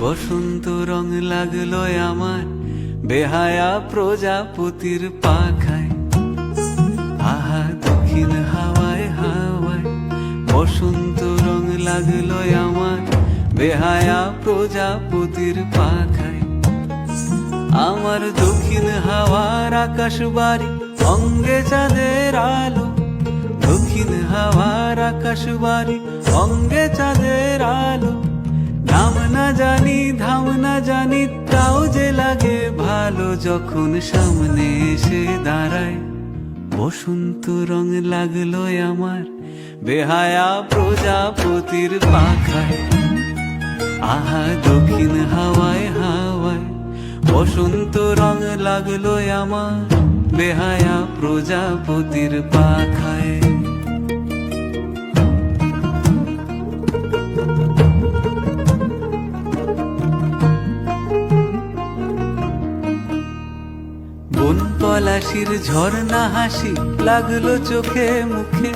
বসন্ত রং লাগলো আমার বেহায়া প্রজাপতির পাখায়। আহা দক্ষিণ হাওয়ায় হাওয়ায় বসন্ত রং লাগলো আমার বেহায়া প্রজাপতির পাখায়। আমার দক্ষিণ হাওয়ার আকাশ বাড়ি অঙ্গে চাঁদের আলো, দক্ষিণ হাওয়ার আকাশ বাড়ি অঙ্গে চাঁদের আলো। নাম না জানি ধাম না জানি তাও যে লাগে ভালো যখন সামনে এসে দাঁড়ায়। বসন্ত রং লাগলো আমার বেহায়া প্রজাপতির পাখায়। আহা দক্ষিণ হাওয়ায় হাওয়ায় বসন্ত রং লাগলো আমার বেহায়া প্রজাপতির পাখায়। বন পলাশির ঝর্ণা হাসি লাগলো চোখে মুখে,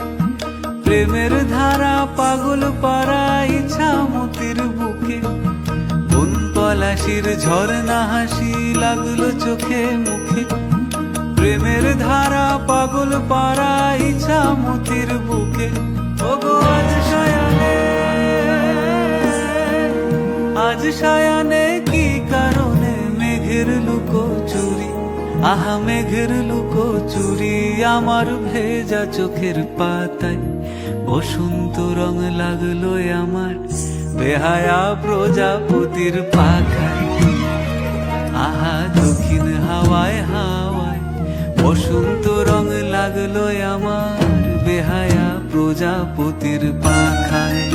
প্রেমের ধারা পাগল পারা ইছামতির বুকে। বন পলাশির ঝর্ণা হাসি লাগলো চোখে মুখে, প্রেমের ধারা পাগল পারা ইছামতির বুকে। ওগো আজ সায়ানে, আজ সায়ানে কি কারণে মেঘের লুকোচুরি, আহা মেঘের লুকোচুরি আমার ভেজা চোখের পাতায়। বসন্ত রং লাগলো আমার বেহায়া প্রজাপতির পাখায়। আহা দক্ষিণ হাওয়ায় হাওয়ায় বসন্ত রং লাগলো আমার বেহায়া প্রজাপতির পাখায়।